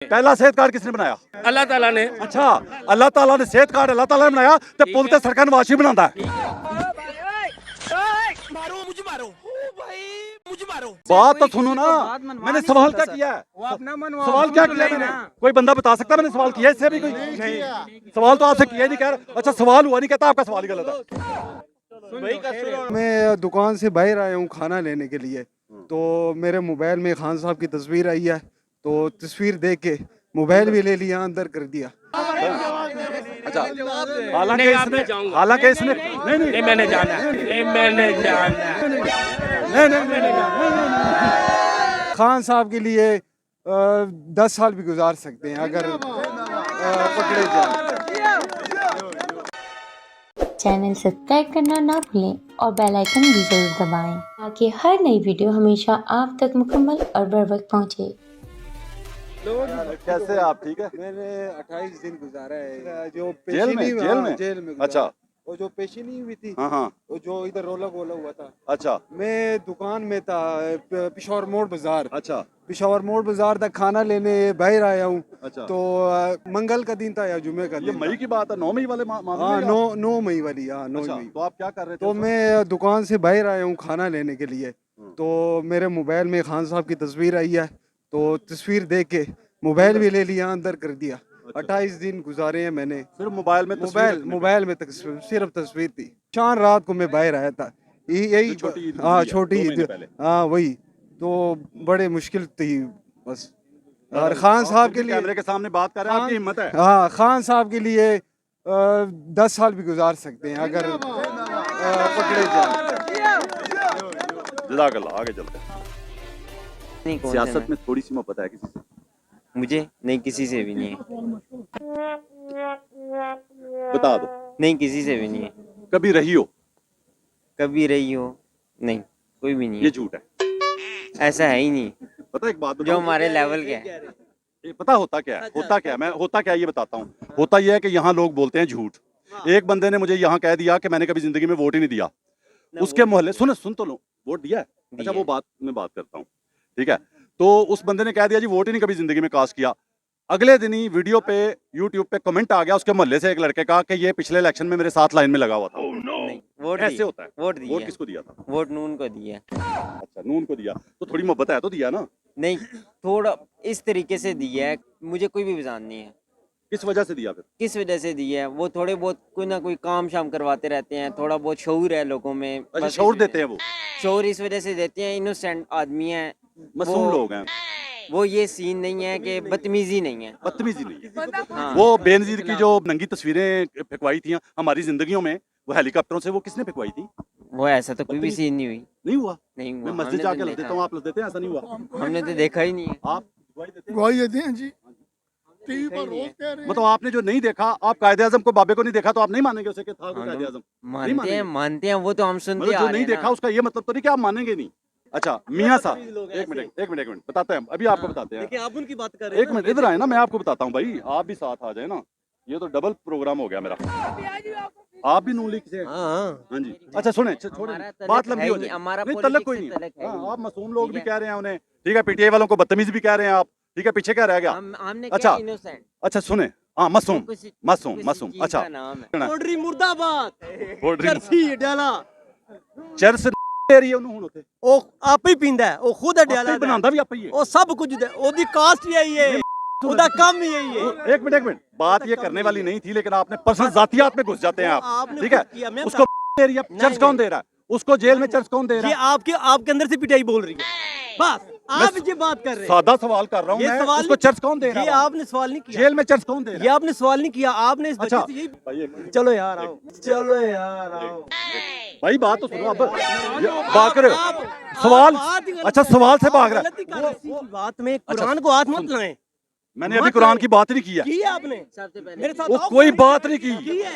पहला सेहत कार्ड किसने बनाया? अल्लाह ताला ने। अच्छा, अल्लाह ताला ने सेहत कार्ड अल्लाह ताला ने बनाया ते पुल ते सरकार नवाशी बनाता है। बात तो सुनो ना, मैंने सवाल क्या किया है? सवाल क्या किया मैंने? कोई बंदा बता सकता है मैंने सवाल किया इससे भी? कोई नहीं, सवाल तो आपसे किया ही नहीं। कह रहा अच्छा सवाल हुआ नहीं, कहता आपका सवाल ही गलत है। मैं दुकान से बाहर आया हूँ खाना लेने के लिए, तो मेरे मोबाइल में खान साहब की तस्वीर आई है, तो तस्वीर देख के मोबाइल भी ले लिया, अंदर कर दिया। अच्छा, हालांकि इसने नहीं मैंने जाना खान साहब के लिए 10 साल भी गुजार सकते हैं अगर पकड़े जाए। चैनल सब्सक्राइब करना ना भूलें और बेल आइकन भी जरूर दबाएं ताकि हर नई वीडियो हमेशा आप तक मुकम्मल और बर वक्त पहुंचे। कैसे आप? ठीक है। मैंने 28 दिन गुजारा है जो जेल में जेल में। अच्छा, वो जो पेशी नहीं हुई थी, हाँ, वो जो इधर रोला गोला हुआ था। अच्छा मैं दुकान में था, पिशावर मोड़ बाजार। अच्छा पिशावर मोड़ बाजार तक खाना लेने बाहर आया हूँ। अच्छा, तो मंगल का दिन था या जुमे का ये दिन मई की बात है, 9 मई वाले मामले हाँ, में? 9 मई वाली। हाँ, 9 अच्छा, मई। तो आप क्या कर रहे थे? तो मैं दुकान से बाहर आया हूँ खाना लेने के लिए, तो मेरे मोबाइल में खान साहब की तस्वीर आई है, तो तस्वीर देख के मोबाइल भी ले लिया, अंदर कर दिया। 28 दिन गुजारे हैं मैंने। सिर्फ मोबाइल में मोबाइल में सिर्फ तस्वीर थी। शाम रात को मैं बाहर आया था, यही हाँ छोटी ईद, हाँ वही। तो बड़े मुश्किल थी बस। और खान साहब के लिए कैमरे के सामने बात कर रहे हैं, आपकी हिम्मत है? हाँ, खान साहब के लिए 10 साल भी गुजार सकते हैं अगर पकड़े जाए। जज़ाकल्लाह। आगे चलते हैं। सियासत में थोड़ी सी मोहब्बत है किसी से? मुझे नहीं, किसी से भी नहीं है। बता दो। नहीं, किसी से भी नहीं है। कभी रही हो? कभी रही हो? नहीं, कोई भी नहीं ये है। झूठ है। ऐसा है ही नहीं पता है एक बात जो बताऊं? हमारे लेवल के है। ये पता होता क्या है? होता क्या है? मैं होता क्या है ये बताता हूँ। होता ये है कि यहाँ लोग बोलते हैं झूठ। एक बंदे ने मुझे यहाँ कह दिया कि मैंने कभी जिंदगी में वोट ही नहीं दिया। उसके मोहल्ले सुन तो लो, वोट दिया है? अच्छा, वो बात मैं बात करता हूँ, ठीक है। तो उस बंदे ने कह दिया जी वोट ही नहीं कभी जिंदगी में कास्ट किया। अगले दिन ही वीडियो पे यूट्यूब पे कमेंट आ गया उसके मोहल्ले से एक लड़के का कि ये पिछले इलेक्शन में मेरे साथ लाइन में लगा हुआ था। नहीं, वोट ऐसे होता है। वोट दिया। वोट किसको दिया था? वोट नून को दिया। अच्छा, नून को दिया तो थोड़ी मोहब्बत है तो दिया ना? नहीं, थोड़ा इस तरीके से दिया है, मुझे कोई भी पसंद नहीं है। किस वजह से दिया फिर? किस वजह से दिया है? वो थोड़े बहुत कोई ना कोई काम शाम करवाते रहते हैं, थोड़ा बहुत शऊर है लोगों में। अच्छा, बस शऊर इस देते हैं वो? शऊर इस वजह से देते हैं, इनोसेंट आदमी है, मासूम लोग हैं। वो ये सीन नहीं है कि बदतमीजी नहीं है। बदतमीजी नहीं। हाँ। वो बेनजीर की जो नंगी तस्वीरें फेंकवाई थी हमारी जिंदगियों में, वो हेलीकॉप्टरों से, वो किसने फेंकवाई थी? वो ऐसा तो कोई भी सीन नहीं हुई। नहीं हुआ? नहीं मैं हुआ। मस्जिद हमने जाके तो लग देता देखा। हूँ, आप लग देते हैं? ऐसा नहीं हुआ। हमने तो देखा ही नहीं है। आप गवाही देते हैं जी, टीवी पर रोज कह रहे हैं। मतलब आपने जो नहीं देखा, आप कायदे आजम को, बाबे को नहीं देखा, तो आप नहीं मानेंगे उसे कि था कोई कायदे आजम? मानते हैं, वो तो हम सुनते मतलब आ जो रहे नहीं हैं ना। देखा उसका ये मतलब तो नहीं कि आप मानेंगे नहीं। अच्छा मियाँ साहब, एक मिनट बताते हैं, अभी आपको बताते हैं। आप उनकी बात कर रहे हैं। एक मिनट इधर आए ना, मैं आपको बताता हूँ भाई, आप भी साथ आ जाए ना। ये तो डबल प्रोग्राम हो गया मेरा। आप भी नून लीग से? हाँ जी। अच्छा सुने, छोड़े, बात लंबी हो जाएगी। हमारा नहीं, तलक कोई नहीं तलक है है। ही नहीं। आप मासूम लोग भी ठीक है। कह रहे हैं उन्हें, ठीक है, पीटीआई वालों को बदतमीज भी कह रहे हैं आप, ठीक है, पीछे क्या रह गया? हमने अच्छा। क्या innocent? अच्छा सुने, हाँ मासूम किसी मासूम। चीज़ अच्छा का नाम है। कोडरी मुर्दाबाद, बोल चरसी डाला, चर्च रही है ਉਹਨੂੰ ਉੱਥੇ ਉਹ ਆਪ ਹੀ ਪੀਂਦਾ ਹੈ, ਉਹ ਖੁਦ ਡਿਆਲਾ ਆਪੇ ਬਣਾਉਂਦਾ ਵੀ ਆਪੇ ਹੀ ਹੈ। ਉਹ ਸਭ ਕੁਝ ਉਹਦੀ ਕਾਸਟ ਹੀ यही है, ਉਹਦਾ ਕੰਮ ही यही है। एक मिनट, बात ये करने वाली नहीं थी, लेकिन आपने पर्सनल जातियात में घुस जाते हैं आप, आपने ठीक खुद किया, है। मैं उसको एरिया चर्च कौन दे रहा है? उसको जेल में चर्च कौन दे रहा ये है? आपके अंदर से पिटाई बोल रही है, बस आप ये बात कर रहे हैं। सादा सवाल कर रहा हूँ ये मैं, सवाल उसको नहीं- चर्च कौन दे रहा ये है? आपने सवाल नहीं किया, जेल में चर्च कौन दे रहा ये है? आपने सवाल नहीं किया, आपने इस बच्चे अच्छा। से यही। भाई चलो यार आओ, चलो यार आओ। भाई बात तो सुनो, अब भाग रहे हो सवाल। अच्छा, सवाल से भाग रहा है। बात में कुरान को हाथ मत लाएं। मैंने अभी कुरान की बात नहीं की है। की है आपने सबसे पहले मेरे साथ वो आओ, कोई बात नहीं की। की है।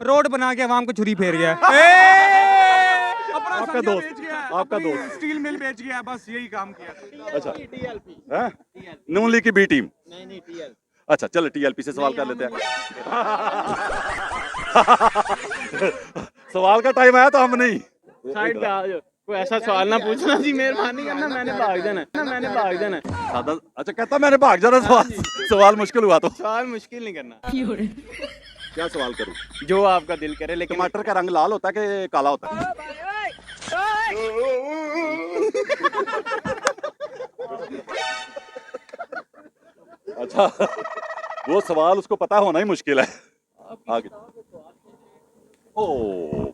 रोड बना के आवाम को छुरी फेर गया। आपका दोस्त, आपका दोस्त स्टील मिल बेच गया, बस यही काम किया। अच्छा, हैं? नून लीग की बी टीम। अच्छा चलो, टीएलपी से सवाल कर लेते हैं। सवाल का टाइम आया तो हम नहीं। साइड पे आ जाओ, कोई ऐसा सवाल ना पूछना जी, मेहरबानी करना, मैंने भाग जाना है, मैंने भाग जाना है। सादा अच्छा कहता मैंने भाग जाना, सवाल मुश्किल हुआ तो सवाल मुश्किल नहीं करना, क्या सवाल करूं? जो आपका दिल करे। लेकिन टमाटर का रंग लाल होता है कि काला होता है? अच्छा वो सवाल उसको पता होना ही मुश्किल है। आगे ओ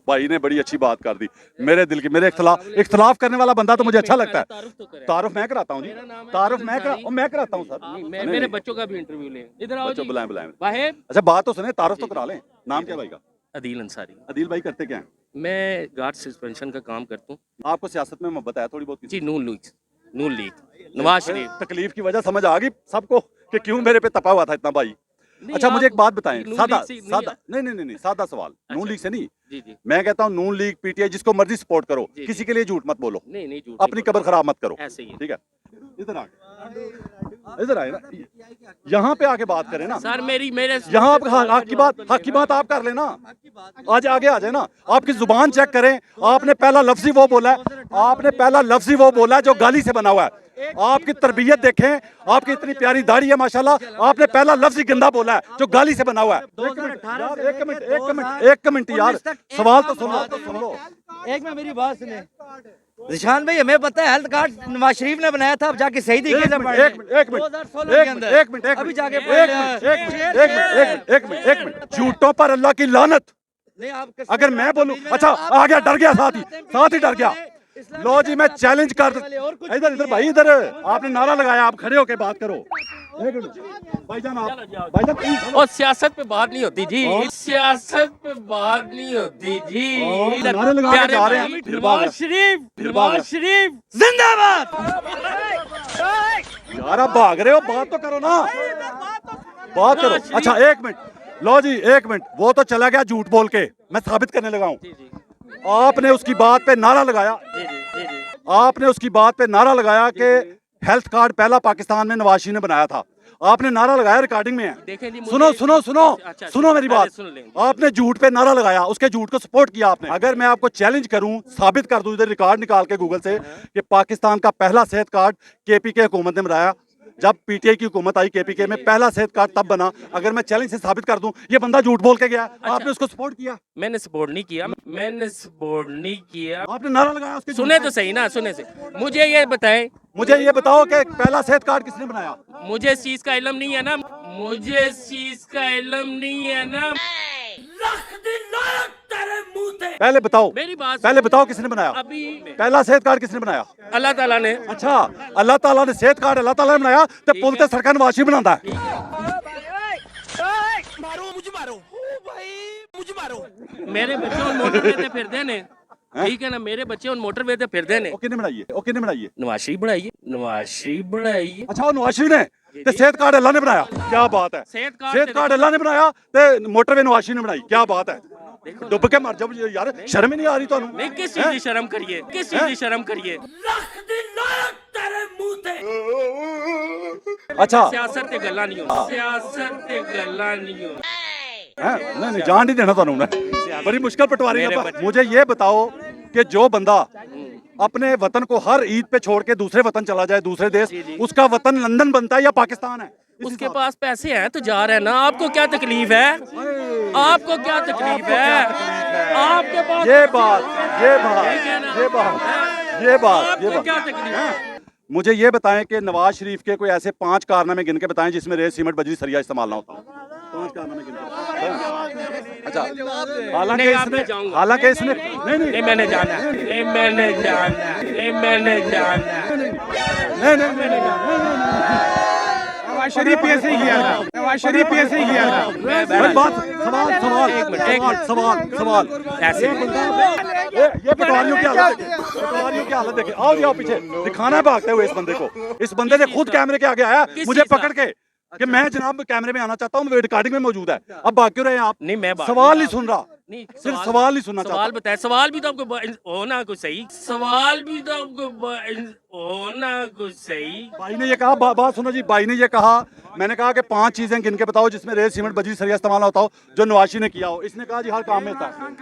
भाई ने बड़ी अच्छी बात कर दी, मेरे दिल की, मेरे इख्तलाफ करने वाला बंदा तो मुझे अच्छा लगता है। तारुफ मैं कराता हूँ जी, तारुफ मैं कराता हूँ सर। मेरे बच्चों का भी इंटरव्यू लें, इधर आओ जी। बुलाएं बुलाएं। वाहिद। अच्छा बात तो सुने, तारुफ तो करा लें। नाम क्या भाई का? अदील अंसारी। अदील भाई करते क्या हैं? मैं गार्ड सस्पेंशन का काम करता हूँ। आपको सियासत में मोहब्बत है थोड़ी बहुत? जी नून लीग नवाज शरीफ। तकलीफ की वजह समझ आ गई सबको कि क्यों मेरे पे तपा हुआ था इतना भाई। अच्छा मुझे एक बात बताएं, सादा नहीं सादा सवाल। नून लीग से नहीं, जी जी, मैं कहता हूँ नून लीग पीटीआई जिसको मर्जी सपोर्ट करो, किसी के लिए झूठ मत बोलो, नहीं झूठ, अपनी कब्र खराब मत करो, ऐसे ही है। ठीक है? इधर आए ना, यहाँ पे आके बात करें ना सर। मेरे यहाँ आप हक की बात आप कर लेना, आज आगे आ जाए ना। आपकी जुबान चेक करें, आपने पहला लफ्ज ही वो बोला है, आपने पहला लफ्ज ही वो बोला है जो गाली से बना हुआ है। आपकी तरबियत देखें, आपकी इतनी प्यारी दाढ़ी है माशाल्लाह, आपने पहला लफ्ज ही गंदा बोला है जो गाली से बना हुआ है। एक मिनट यार, सवाल तो सुन लो। एक में मेरी बात सुने जिशान भाई, हमें पता है हेल्थ कार्ड नवाज शरीफ ने बनाया था, अब जाके सही तरीके से पढ़ एक मिनट अभी जाके एक मिनट, झूठों पर अल्लाह की लानत। अगर मैं बोलूं, अच्छा आ गया, डर गया, साथ ही डर गया। लो जी मैं चैलेंज कर, इधर भाई इधर, आपने नारा लगाया, आप खड़े होके बात करो। भाईजान और सियासत पे बात नहीं होती जी, सियासत पे बात नहीं होती जी। नारे लगा के जा रहे हैं। नवाज शरीफ जिंदाबाद। यार आप भाग रहे हो, बात तो करो ना, बात करो। अच्छा एक मिनट, लो जी एक मिनट, वो तो चला गया झूठ बोल के, मैं साबित करने लगा हूँ। आपने उसकी बात पे नारा लगाया, आपने उसकी बात पे नारा लगाया कि हेल्थ कार्ड पहला पाकिस्तान में नवाज शरीफ ने बनाया था। आपने नारा लगाया, रिकॉर्डिंग में है। सुनो मेरी बात। आपने झूठ पे नारा लगाया, उसके झूठ को सपोर्ट किया आपने। अगर मैं आपको चैलेंज करूं, साबित कर दूं, इधर रिकॉर्ड निकाल के गूगल से, कि पाकिस्तान का पहला सेहत कार्ड केपीके हुकूमत ने बनाया, जब पीटीआई की हुकूमत आई केपीके में पहला सेहत कार्ड तब बना। अगर मैं चैलेंज से साबित कर दूं ये बंदा झूठ बोल के गया, आपने उसको सपोर्ट किया? मैंने सपोर्ट नहीं किया, आपने नारा लगाया उसके। सुने तो सही ना, सुने से मुझे ये बताएं, मुझे ये बताओ कि पहला सेहत कार्ड किसने बनाया? मुझे इस चीज का इल्म नहीं है ना, मुझे इस चीज का इल्म नहीं है ना। पहले बताओ, मेरी बात पहले बताओ किसने बनाया? अभी पहला सेहत कार्ड किसने बनाया? अल्लाह ताला ने। अच्छा अल्लाह ताला ने सेहत कार्ड अल्लाह ताला ने बनाया, तो पुल ते सरकार नवाज शरीफ बनाता है। मेरे बच्चे उन मोटरवे ते फिरदे ने, ठीक है ना, मेरे बच्चे उन मोटरवे ते फिरदे ने। ओ किने बनाई है? ओ किने बनाई है? नवाज शरीफ बनाई है। अच्छा वो नवाज शरीफ ने, ते सेहत कार्ड अल्लाह ने बनाया, क्या बात है। सेहत कार्ड अल्लाह ने बनाया, ते मोटरवे नवाज शरीफ ने बनाई, क्या बात है। डुब के मर जाओ यार, शर्म ही नहीं आ रही तो नहीं। किस चीज की शर्म करिए, किस चीज की शर्म करिए। अच्छा सियासत ते गल्ला नहीं हो, सियासत ते गल्ला नहीं हो। नहीं जान नहीं देना तुहानू, बड़ी मुश्किल पटवारी है। मुझे ये बताओ कि जो बंदा अपने वतन को हर ईद पे छोड़ के दूसरे वतन चला जाए, दूसरे देश, उसका वतन लंदन बनता है या पाकिस्तान है? उसके पास पैसे हैं तो जा रहा है ना, आपको क्या तकलीफ है? आपको क्या तकलीफ है? आपके पास ये बात क्या तकलीफ है? मुझे ये बताएं कि नवाज शरीफ के कोई ऐसे 5 कारनामे गिन के बताएं जिसमें रेत सीमेंट बजरी सरिया इस्तेमाल ना होता। 5 कारनामे गिन के। अच्छा हालांकि इसने नहीं मैंने जाना, नवाज शरीफ पे ऐसे ही किया था, नवाज शरीफ पे ऐसे ही किया था। सवाल ऐसे ये पटवारियों की हालत देखे। आओ जी आओ पीछे, दिखाना है भागते हुए इस बंदे को। इस बंदे ने खुद कैमरे के आगे आया मुझे पकड़ के कि मैं जनाब कैमरे में आना चाहता हूँ, रिकॉर्डिंग में मौजूद है। अब भाग क्यों रहे हैं आप? नहीं मैं सवाल नहीं सुन रहा, नहीं सिर्फ सवाल नहीं सुनना सवाल बताए। सवाल भी तो आपको होना कुछ सही, सवाल भी तो आपको होना कुछ सही। भाई ने ये कहा, बात सुनो जी, भाई ने ये कहा, मैंने कहा कि 5 चीजें गिन के बताओ जिसमें रेत सीमेंट बजरी सरिया इस्तेमाल होता हो जो नवाज शरीफ ने किया हो। इसने कहा जी हर काम में था।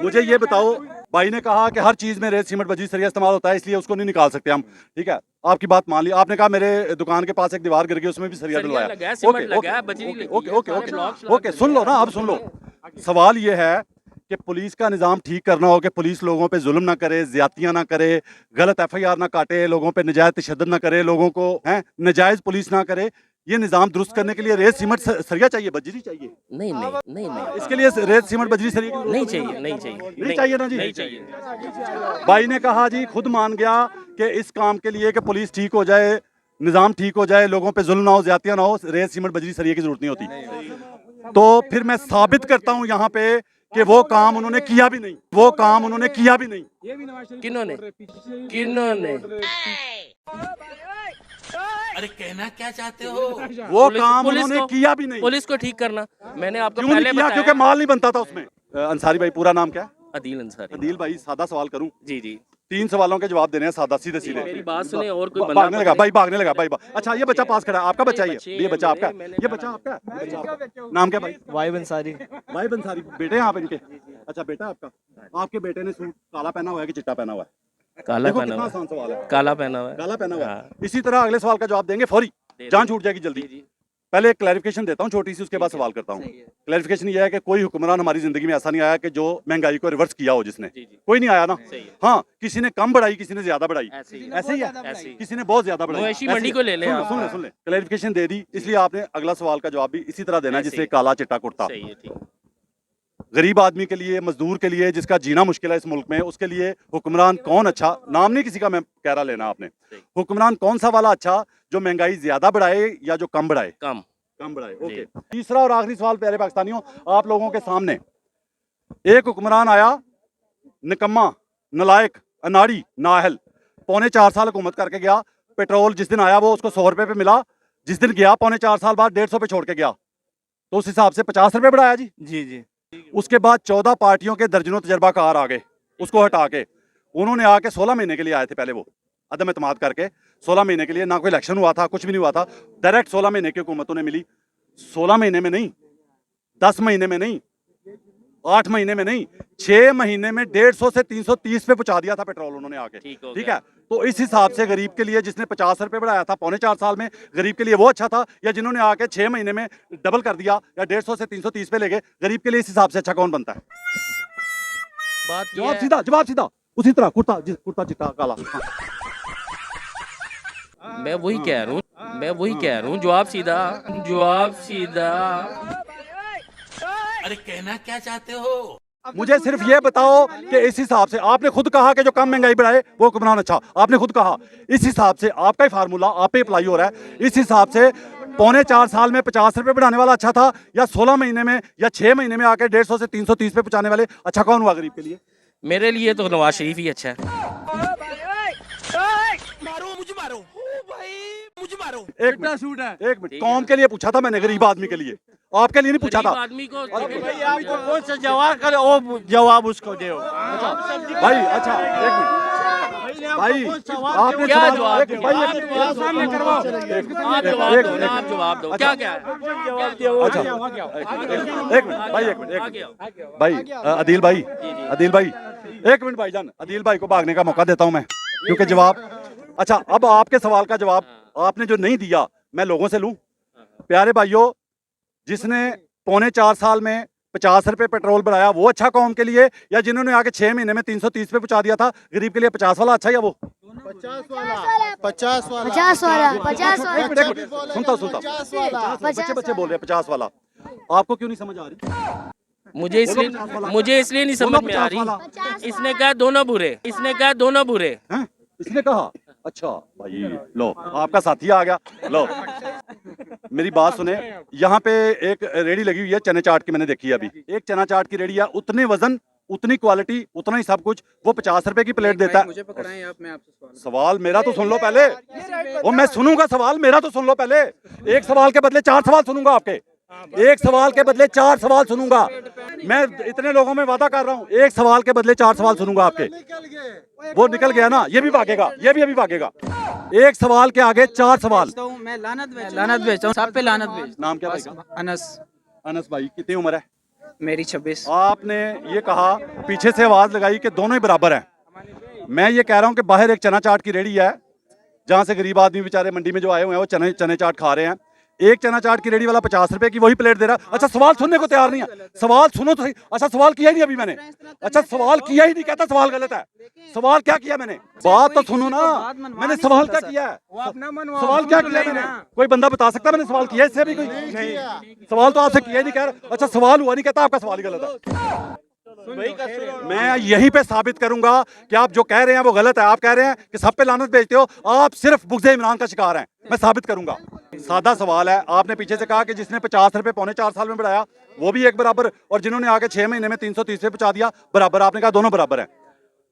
मुझे ये बताओ भाई ने कहा कि हर चीज में रेत सीमेंट बजरी सरिया इस्तेमाल होता है, इसलिए उसको नहीं निकाल सकते हम। ठीक है, आपकी बात मान ली। आपने कहा मेरे दुकान के पास एक दीवार गिर गई, उसमें भी सरिया सरिया डलवाया। लगा है, सीमेंट लगा है, बजरी लगी है, ओके ओके सारे ओके ब्लॉक्स ओके, सुन लो ना, अब सुन लो। सवाल ये है कि पुलिस का निज़ाम ठीक करना हो कि पुलिस लोगों पे जुल्म ना करे, ज्यादतियां ना करे, गलत FIR ना काटे, लोगों पे नजायज तशद्दुद ना करे, लोगों को नजायज पुलिस ना करे। ये निज़ाम दुरुस्त करने के लिए रेत सीमेंट सरिया चाहिए, बजरी चाहिए? नहीं नहीं नहीं नहीं इसके लिए रेत सीमेंट बजरी सरिया की नहीं जरूरत चाहिए, नहीं चाहिए, नहीं चाहिए ना जी? नहीं चाहिए। भाई ने कहा जी, खुद मान गया कि इस काम के लिए कि पुलिस ठीक हो जाए, निज़ाम ठीक हो जाए, लोगों पे जुल्म ना हो, ज्यादतियां ना हो, रेत सीमेंट बजरी सरिया की जरूरत नहीं होती। तो फिर मैं साबित करता हूं यहाँ पे कि वो काम उन्होंने किया भी नहीं, वो काम उन्होंने किया भी नहीं। किन्होंने किन्होंने अरे कहना क्या चाहते हो? वो काम उन्होंने किया भी नहीं। पुलिस को ठीक करना मैंने आपको क्यों नहीं पहले किया? बताया। क्योंकि माल नहीं बनता था उसमें। अंसारी भाई, पूरा नाम क्या है? अदील अंसारी। अदील भाई, सादा सवाल करूं? जी जी, 3 सवालों के जवाब देने हैं, सादा सीधे सीधे। मेरी बात सुने और कोई बंदा भागने लगा भाई, भागने लगा भाई। अच्छा, ये बच्चा पास खड़ा है, आपका बच्चा? ये बच्चा आपका? मैंने ये बच्चा आपका? ये बच्चा आपका? नाम क्या भाई? वाइब अंसारी। भाई बंसारी बेटे हैं आप इनके? अच्छा, बेटा आपका? आपके बेटे ने सूट काला पहना हुआ है कि चिट्टा पहना हुआ है? काला देखो पहना कितना हुआ आसान सवाल है। काला पहना हुआ है। काला पहना हुआ है। हाँ। इसी तरह अगले सवाल का जवाब देंगे फौरी, जान छूट जाएगी जल्दी। पहले एक क्लैरिफिकेशन देता हूँ छोटी सी, उसके बाद सवाल करता हूँ। क्लैरिफिकेशन ये है कि कोई हुक्मरान हमारी जिंदगी में ऐसा नहीं आया कि जो महंगाई को रिवर्स किया हो जिसने। कोई नहीं आया ना। हाँ, किसी ने कम बढ़ाई, किसी ने ज्यादा बढ़ाई, ऐसे ही है। किसी ने बहुत ज्यादा बढ़ाई। मवेशी मंडी को ले ले आप। सुन ले, क्लैरिफिकेशन दे दी, इसलिए आपने अगला सवाल का जवाब भी इसी तरह देना जिससे काला चिट्टा कुर्ता। सही है, ठीक। गरीब आदमी के लिए, मजदूर के लिए, जिसका जीना मुश्किल है इस मुल्क में, उसके लिए हुक्मरान कौन अच्छा, नाम नहीं किसी का मैं कह रहा लेना आपने, हुक्मरान कौन सा वाला अच्छा, जो महंगाई ज्यादा बढ़ाए या जो कम बढ़ाए? कम बढ़ाए। ओके। तीसरा और आखिरी सवाल प्यारे पाकिस्तानियों, आप लोगों के सामने। एक हुक्मरान आया, निकम्मा, नलायक, अनाड़ी, नाअहल, 4.25 साल हुकूमत करके गया। पेट्रोल जिस दिन आया वो उसको 100 रुपए पे मिला, जिस दिन गया 4.25 साल बाद 150 पे छोड़ के गया, तो उस हिसाब से 50 रुपए बढ़ाया जी। जी। उसके बाद 14 पार्टियों के दर्जनों तजर्बाकार आ गए, उसको हटा के उन्होंने आके 16 महीने के लिए आए थे। पहले वो अदम एतमाद करके 16 महीने के लिए, ना कोई इलेक्शन हुआ था, कुछ भी नहीं हुआ था, डायरेक्ट 16 महीने की हुकूमत उन्हें मिली। 16 महीने में नहीं, 10 महीने में नहीं, 8 महीने में नहीं, 6 महीने में 150 से 330 पे पहुंचा दिया था पेट्रोल उन्होंने आके। ठीक है, तो इस हिसाब से गरीब के लिए, जिसने 50 रुपए बढ़ाया था 4.25 साल में, गरीब के लिए वो अच्छा था, या जिन्होंने आके 6 महीने में डबल कर दिया या 150 से 330 पे ले गए? गरीब के लिए इस हिसाब से अच्छा कौन बनता है? जवाब सीधा उसी तरह, कुर्ता चिट्टा काला। मैं वही कह रहा हूँ, जवाब सीधा। अरे कहना क्या चाहते हो? मुझे सिर्फ ये बताओ कि इस हिसाब से, आपने खुद कहा कि जो कम महंगाई बढ़ाए वो हुक्मरान अच्छा, आपने खुद कहा, इस हिसाब से आपका ही फार्मूला आप पे अप्लाई हो रहा है, इस हिसाब से 4.25 साल में 50 रुपए बढ़ाने वाला अच्छा था, या 16 महीने में या 6 महीने में आके 150 से 330 पे पहुंचाने वाले अच्छा कौन हुआ गरीब के लिए? मेरे लिए तो नवाज शरीफ ही अच्छा है। एक मिनट, कौम के लिए पूछा था मैंने, गरीब आदमी के लिए, आपके लिए नहीं पूछा था। आदमी को कौन सा जवाब करे, वो जवाब उसको दे भाई। अच्छा, एक मिनट भाई, आपने क्या सवाल- जवाब एक- दूं? भाई, आप एक- जवाब एक- सामने करवाओ। आप जवाब दो, क्या क्या है? अच्छा, एक मिनट भाई, एक मिनट भाई, अदील भाई, एक मिनट भाईजान, अदील भाई को भागने का मौका देता हूं मैं, क्योंकि जवाब। अच्छा, अब आपके सवाल का जवाब आपने जो नहीं दिया, मैं लोगों से लूं। प्यारे भाइयों, जिसने 4.25 साल में 50 रुपए पेट्रोल बढ़ाया वो अच्छा कौम के लिए, या जिन्होंने आके 6 महीने में 330 पे पहुंचा दिया था गरीब के लिए 50 वाला अच्छा, या वो 50 वाला सुनता बच्चे बोल रहे हैं 50 वाला, आपको क्यों नहीं समझ आ रही? मुझे इसलिए नहीं समझ में आ रही। इसने कहा दोनों बुरे। हैं? इसने कहा? अच्छा भाई, लो आपका साथी आ गया। लो मेरी बात सुने, यहाँ पे एक रेडी लगी हुई है चने चाट की, मैंने देखी है अभी। एक चना चाट की रेडी है, उतने वजन, उतनी क्वालिटी, उतना ही सब कुछ, वो 50 रुपए की प्लेट देता है। मुझे पकड़ाएं आप, मैं आपसे सवाल मेरा तो सुन लो पहले, वो मैं सुनूंगा, सवाल मेरा तो सुन लो पहले। एक सवाल के बदले 4 सवाल सुनूंगा आपके, एक सवाल के बदले 4 सवाल सुनूंगा मैं। इतने लोगों में वादा कर रहा हूँ, एक सवाल के बदले 4 सवाल सुनूंगा आपके। वो निकल गया ना, ये भी भागेगा, ये भी अभी भागेगा। एक सवाल के आगे 4 सवाल। मैं लानत भेजता हूँ, सब पे लानत भेजता हूँ। नाम क्या भाई का? अनस। अनस भाई, कितनी उम्र है? मेरी 26। आपने ये कहा, पीछे से आवाज लगाई कि दोनों ही बराबर हैं। मैं ये कह रहा हूँ कि बाहर एक चना चाट की रेडी है, जहाँ से गरीब आदमी बेचारे मंडी में जो आए हुए हैं वो चने चाट खा रहे हैं। एक चना चाट की रेडी वाला 50 रुपए की वही प्लेट दे रहा। अच्छा, सवाल सुनने को तैयार नहीं है। सवाल सुनो तो सही। अच्छा, सवाल किया ही नहीं अभी मैंने। अच्छा, सवाल किया ही नहीं, कहता सवाल गलत है। सवाल क्या किया मैंने? बात तो सुनो ना। मैंने सवाल क्या किया है? सवाल क्या किया मैंने? कोई बंदा बता सकता है मैंने सवाल किया इससे अभी? कोई नहीं। सवाल तो आपसे किया ही नहीं कह रहा। अच्छा, सवाल हुआ नहीं, कहता आपका सवाल ही गलत है। मैं यहीं पे साबित करूंगा कि आप जो कह रहे हैं वो गलत है। आप कह रहे हैं कि सब पे लानत भेजते हो, आप सिर्फ बुग़्ज़ इमरान का शिकार हैं। मैं साबित करूंगा। सादा सवाल है। आपने पीछे से कहा कि जिसने 50 रुपए 4.25 साल में बढ़ाया वो भी एक बराबर, और जिन्होंने आगे 6 महीने में 330 रुपए पहुंचा दिया बराबर। आपने कहा दोनों बराबर हैं।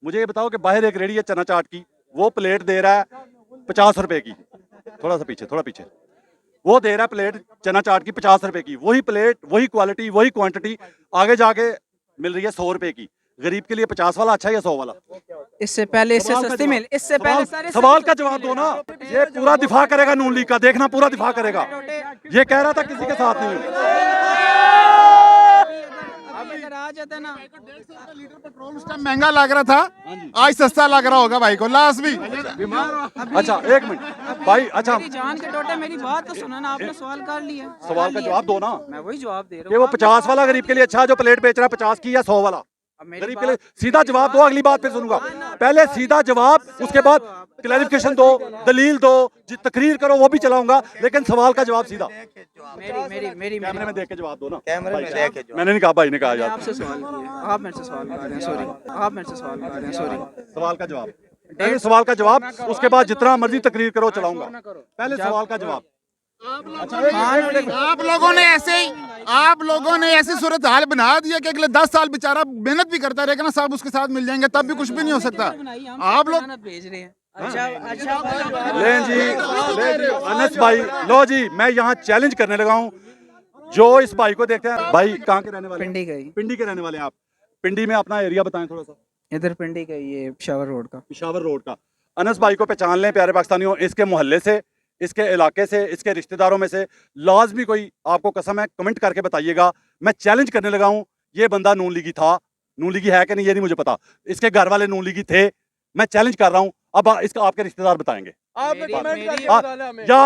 मुझे ये बताओ कि बाहर एक रेडी है चना चाट की, वो प्लेट दे रहा है 50 रुपए की। थोड़ा सा पीछे, थोड़ा पीछे। वो दे रहा है प्लेट चना चाट की 50 रुपए की। वही प्लेट, वही क्वालिटी, वही क्वांटिटी आगे जाके मिल रही है 100 रुपए की। गरीब के लिए 50 वाला अच्छा है या 100 वाला? इससे पहले इससे सस्ती मिल, इससे पहले सारे सवाल का जवाब दो ना। ये पूरा दिफा करेगा नून लीग का, देखना पूरा दिफा करेगा। ये कह रहा था किसी के साथ नहीं हूं। आ जाता ना। 150 लीटर पेट्रोल उस टाइम महंगा लग रहा था, आज सस्ता लग रहा होगा भाई को। लास्ट भी अच्छा, एक मिनट भाई। अच्छा, मेरी जान के टोटे, मेरी बात तो सुनो ना। आपने सवाल कर लिया, सवाल का जवाब दो ना। मैं वही जवाब दे रहा कि हूँ। वो 50 वाला गरीब के लिए अच्छा है जो प्लेट बेच रहा है 50 की, या 100 वाला गरीब के लिए? सीधा जवाब दो, अगली बात फिर सुनूंगा। पहले सीधा जवाब, उसके बाद क्लैरिफिकेशन दो, दलील दो, तकरीर करो, वो भी चलाऊंगा, लेकिन सवाल का जवाब सीधा मेरी कैमरे में देख के जवाब दो ना। मैंने नहीं कहा, भाई ने कहा यार। आपसे सवाल किया, आप मेरे से सवाल कर रहे हैं, सॉरी। आप मेरे से सवाल कर रहे हैं, सॉरी। सवाल का जवाब पहले, सवाल का जवाब, उसके बाद जितना मर्जी तकरीर करो चलाऊंगा। पहले सवाल का जवाब। आप लोगों ने ऐसी सूरत हाल बना दिया कि अगले 10 साल बेचारा मेहनत भी करता रहेगा ना, सब उसके साथ मिल जाएंगे, तब भी कुछ भी नहीं हो सकता। आप लोग भेज रहे हैं। लें जी, अनस भाई, लो जी, मैं यहाँ चैलेंज करने लगा हूँ जो इस भाई को देखते हैं। भाई कहाँ के रहने वाले? पिंडी का ही। पिंडी के रहने वाले हैं आप? पिंडी में अपना एरिया बताएं थोड़ा सा। इधर पिंडी का, ये पेशावर रोड का। पेशावर रोड का। अनस भाई को पहचान लें प्यारे पाकिस्तानियों, इसके मोहल्ले से, इसके इलाके से, इसके रिश्तेदारों में से लाजमी कोई आपको कसम है कमेंट करके बताइएगा। मैं चैलेंज करने लगा हूँ, ये बंदा नून लीगी था, नून लीगी है कि नहीं ये नहीं मुझे पता, इसके घर वाले नून लीगी थे। मैं चैलेंज कर रहा हूँ, अब इसका आपके रिश्तेदार बताएंगे। या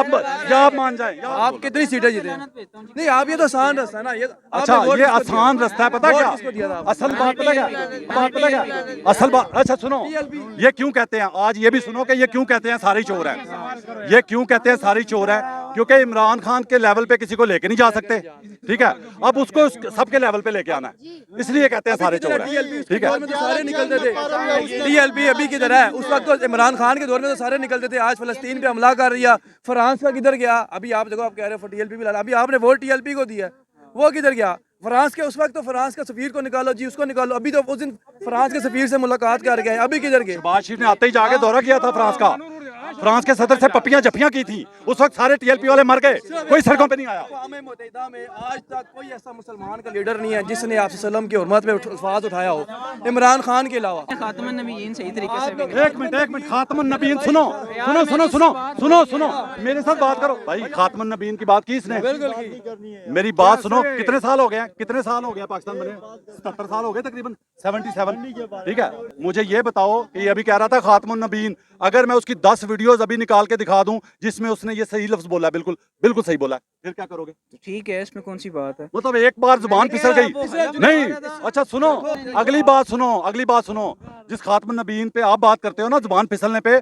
आप मान जाए। आप कितनी सीटें जीते? नहीं, आप ये तो आसान रास्ता है ना ये। अच्छा, ये आसान रास्ता है, पता क्या असल बात? पता क्या बात? पता क्या असल बात? अच्छा सुनो, ये क्यों कहते हैं, आज ये भी सुनो कि ये क्यों कहते हैं सारे चोर हैं। ये क्यों कहते हैं सारे चोर हैं? क्योंकि इमरान खान के लेवल पे किसी को लेके नहीं जा सकते, ठीक है? अब उसको सबके लेवल पे लेके आना है, इसलिए कहते हैं सारे चोर हैं, ठीक है? सारे निकलते थे। TLP अभी किधर है? उस वक्त तो इमरान खान के दौर में तो सारे निकलते थे। आज फलस्तीन पे हमला कर रही है, फ्रांस का किधर गया? अभी आप देखो, आप कह रहे हो TLP भी, अभी आपने वोट TLP को दिया, वो किधर गया? फ्रांस के उस वक्त तो फ्रांस का सफीर को निकालो जी, उसको निकालो। अभी तो उस दिन फ्रांस के सफीर से मुलाकात कर गए, अभी किधर गए? शहबाज शरीफ ने आते ही जाके दौरा किया था फ्रांस का, फ्रांस के सदर से पप्पियां जप्पियां की थी। उस वक्त सारे TLP वाले मर गए, कोई सड़कों पे नहीं आया। अक़वाम मुत्तहिदा में आज तक कोई ऐसा मुसलमान का लीडर नहीं है जिसने आप सल्लम की हुर्मत में अल्फाज उठाया हो, इमरान खान के अलावा। खातमुन नबीयीन सही तरीके से एक मिनट खातमुन नबीयीन, सुनो सुनो सुनो सुनो सुनो सुनो, मेरे साथ बात करो भाई। खातमुन नबीयीन की बात की इसने? मेरी बात सुनो। कितने साल हो गए? कितने साल हो गया पाकिस्तान बने? 77 साल हो गए तकरीबन, 77, ठीक है? मुझे ये बताओ कि ये अभी कह रहा था खातमुन नबीयीन, अगर मैं उसकी 10 वीडियोस अभी निकाल के दिखा दूं जिसमें उसने ये सही लफ्ज बोला, बिल्कुल बिल्कुल सही बोला, फिर क्या करोगे? ठीक है, इसमें कौन सी बात है? मतलब एक बार जुबान फिसल गई नहीं। अच्छा सुनो, अगली बात सुनो, अगली बात सुनो। जिस खातमुन नबीयीन पे आप बात करते हो ना जुबान फिसलने पे,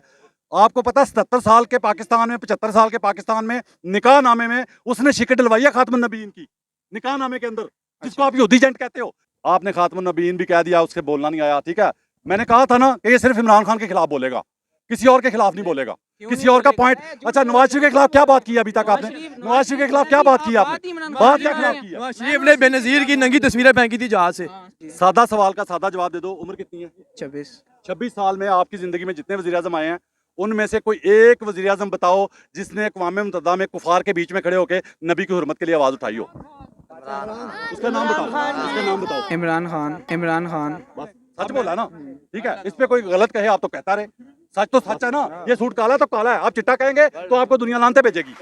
आपको पता 77 साल के पाकिस्तान में, 75 साल के पाकिस्तान में निकाह नामे में उसने शिकत डलवाई है खातमुन नबीयीन की, निकाह नामे के अंदर, जिसको आप यहूदी एजेंट कहते हो। आपने खातमुन नबीयीन भी कह दिया, उससे बोलना नहीं आया, ठीक है? मैंने कहा था ना कि ये सिर्फ इमरान खान के खिलाफ बोलेगा, किसी और के खिलाफ नहीं बोलेगा, किसी और का पॉइंट। अच्छा, नवाज शरीफ के खिलाफ क्या बात की अभी तक आपने? नवाज शरीफ के खिलाफ क्या बात की आपने? बात क्या खिलाफ की? नवाज शरीफ ने बेनजीर की नंगी तस्वीरें फेंकी थी जहाज से। सादा सवाल का सादा जवाब दे दो। उम्र कितनी है? 26 साल में आपकी जिंदगी में जितने वज़ीर आज़म आए हैं, उनमें से कोई एक वज़ीर आज़म बताओ जिसने अक़वाम मुत्तहिदा में कुफार के बीच में खड़े होकर नबी की हुर्मत के लिए आवाज़ उठाई हो? उसका नाम बताओ, उसका नाम बताओ। इमरान खान। बस सच बोला ना, ठीक है? इस पे कोई गलत कहे आप तो कहता रहे, सच तो सच है ना। ये सूट काला है तो काला है, आप चिट्टा कहेंगे तो आपको दुनिया लानते भेजेगी।